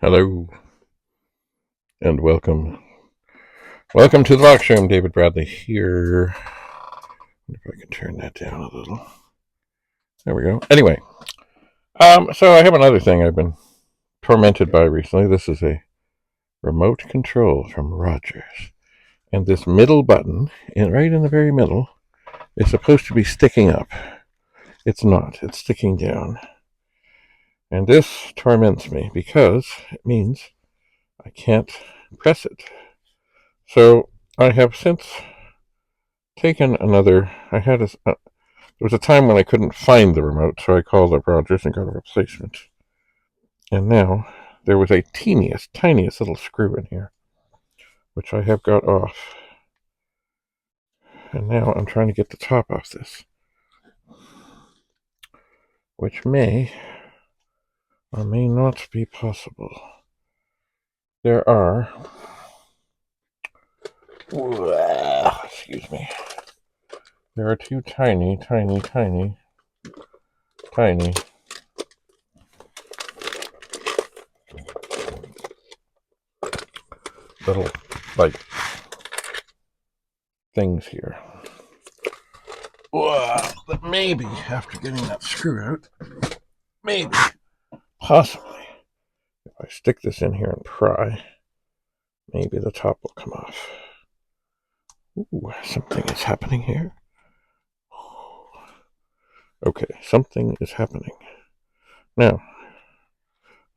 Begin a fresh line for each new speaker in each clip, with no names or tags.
Hello and welcome. Welcome to the Box Room. David Bradley here. If I can turn that down a little. There we go. Anyway, so I have another thing I've been tormented by recently. This is a remote control from Rogers. And this middle button, right in the very middle, is supposed to be sticking up. It's not. It's sticking down. And this torments me because it means I can't press it. So I have since taken another. There was a time when I couldn't find the remote, so I called up Rogers and got a replacement. And now there was a tiniest little screw in here, which I have got off. And now I'm trying to get the top off this, which may or may not be possible. There are, excuse me, there are two tiny little, like, things here. But maybe, after getting that screw out, maybe, possibly, if I stick this in here and pry, maybe the top will come off. Ooh, something is happening here. Okay, something is happening. Now,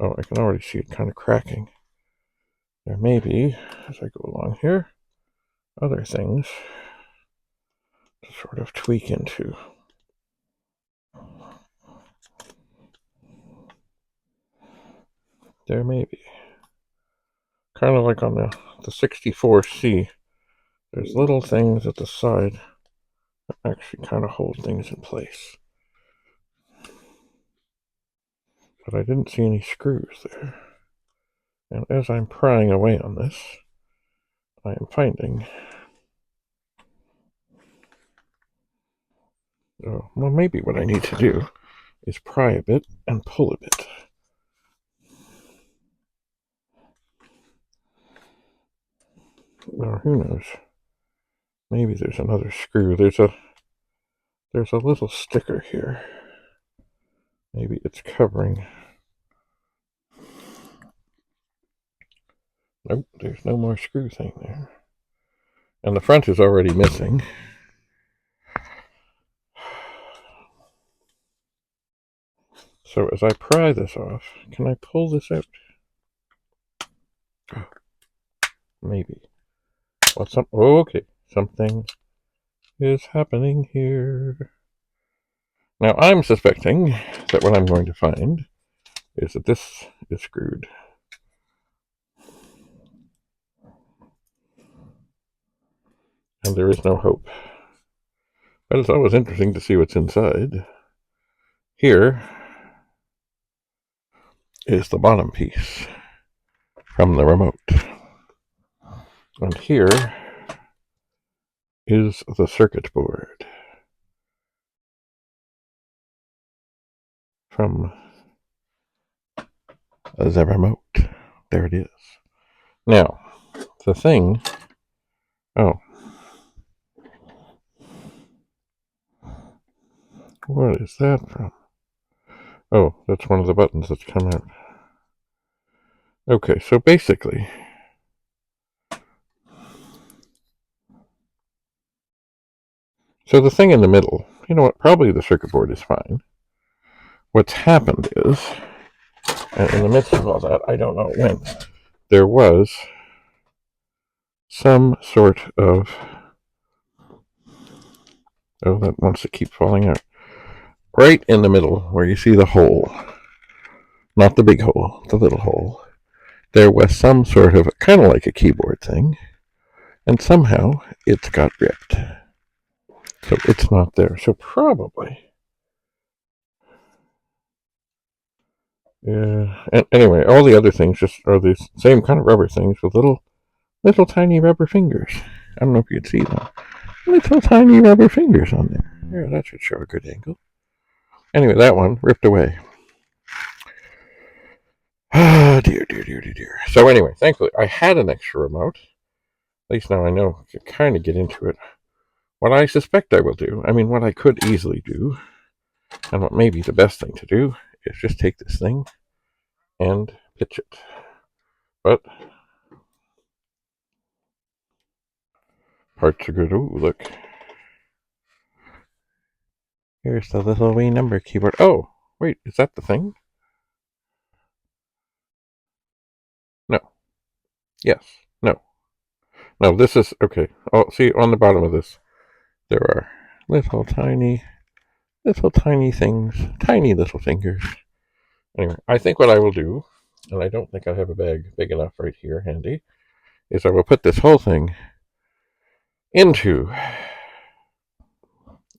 I can already see it kind of cracking. There may be, as I go along here, other things to sort of tweak into. There may be. Kind of like on the 64C, there's little things at the side that actually kind of hold things in place. But I didn't see any screws there. And as I'm prying away on this, I am finding, well, maybe what I need to do is pry a bit and pull a bit. Or who knows? Maybe there's another screw. There's a little sticker here. Maybe it's covering. Nope, there's no more screw thing there. And the front is already missing. So as I pry this off, can I pull this out? Maybe. Okay, something is happening here. Now I'm suspecting that what I'm going to find is that this is screwed. And there is no hope. But it's always interesting to see what's inside. Here is the bottom piece from the remote. And here is the circuit board from the remote. There it is. Now, the thing... What is that from? Oh, that's one of the buttons that's come out. Okay, so basically... So the thing in the middle, you know what, probably the circuit board is fine. What's happened is, and in the midst of all that, I don't know when, there was some sort of... Oh, that wants to keep falling out. Right in the middle, where you see the hole, not the big hole, the little hole, there was some sort of, kind of like a keyboard thing, and somehow it's got ripped. So it's not there. So probably. Yeah. And anyway, all the other things just are these same kind of rubber things with little tiny rubber fingers. I don't know if you can see them. Little tiny rubber fingers on there. Yeah, that should show a good angle. Anyway, that one ripped away. Ah, dear, dear, dear, dear, dear. So anyway, thankfully, I had an extra remote. At least now I know I can kind of get into it. What I suspect I will do, I mean, what I could easily do, and what may be the best thing to do, is just take this thing and pitch it. But parts are good. Ooh, look. Here's the little wee number keyboard. Oh, wait, is that the thing? No. Yes. No. No, this is, okay. Oh, see, on the bottom of this, there are little tiny things, tiny little fingers. Anyway, I think what I will do, and I don't think I have a bag big enough right here handy, is I will put this whole thing into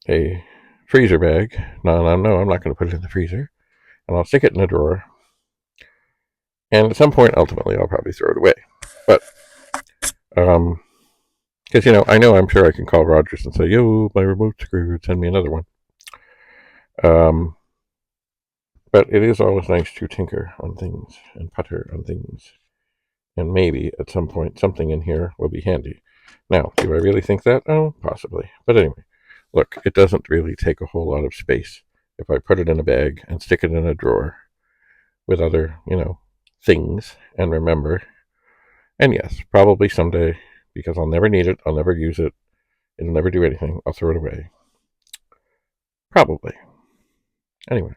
a freezer bag. No, I'm not going to put it in the freezer. And I'll stick it in a drawer. And at some point, ultimately, I'll probably throw it away. But, because, I'm sure I can call Rogers and say, yo, my remote's screwed, send me another one. But it is always nice to tinker on things and putter on things. And maybe at some point something in here will be handy. Now, do I really think that? Oh, possibly. But anyway, look, it doesn't really take a whole lot of space if I put it in a bag and stick it in a drawer with other, things and remember. And yes, probably someday, because I'll never need it, I'll never use it, it'll never do anything, I'll throw it away. Probably. Anyway.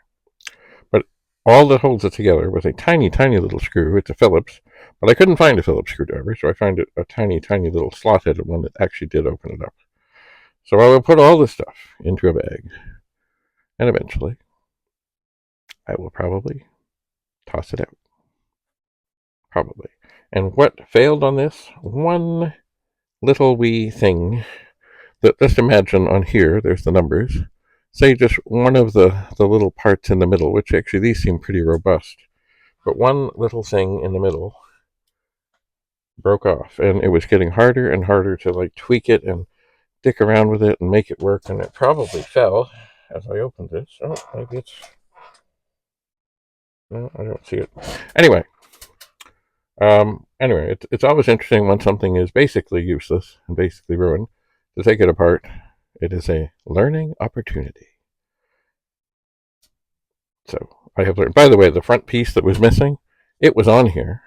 But all that holds it together was a tiny, tiny little screw. It's a Phillips, but I couldn't find a Phillips screwdriver, so I found a tiny, tiny little slot-headed one that actually did open it up. So I will put all this stuff into a bag, and eventually I will probably toss it out. Probably. And what failed on this? One little wee thing that, just imagine on here, there's the numbers. Say just one of the little parts in the middle, which actually these seem pretty robust. But one little thing in the middle broke off, and it was getting harder and harder to tweak it and dick around with it and make it work, and it probably fell as I opened it. Oh, maybe it's, no, I don't see it. Anyway, it's always interesting when something is basically useless and basically ruined to take it apart. It is a learning opportunity. So I have learned. By the way, the front piece that was missing, it was on here.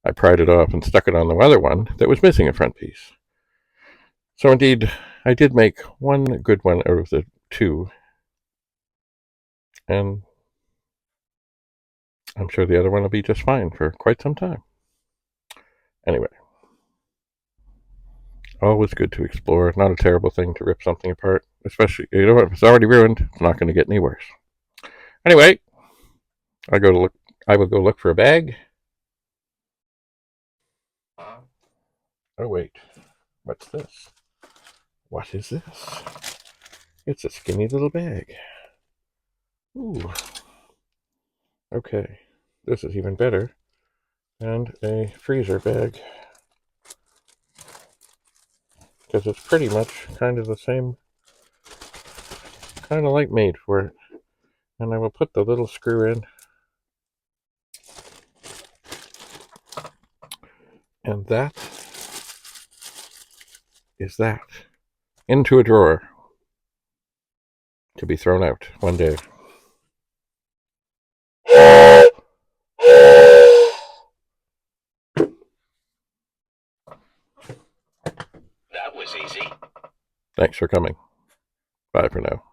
I pried it off and stuck it on the other one that was missing a front piece. So indeed, I did make one good one out of the two, and I'm sure the other one will be just fine for quite some time. Anyway, always good to explore. Not a terrible thing to rip something apart, especially, if it's already ruined, it's not going to get any worse. Anyway, I will go look for a bag. Oh wait, what's this? What is this? It's a skinny little bag. Ooh. Okay, this is even better. And a freezer bag. Because it's pretty much kind of the same, kind of like made for it. And I will put the little screw in. And that is that. Into a drawer. To be thrown out one day. That was easy. Thanks for coming. Bye for now.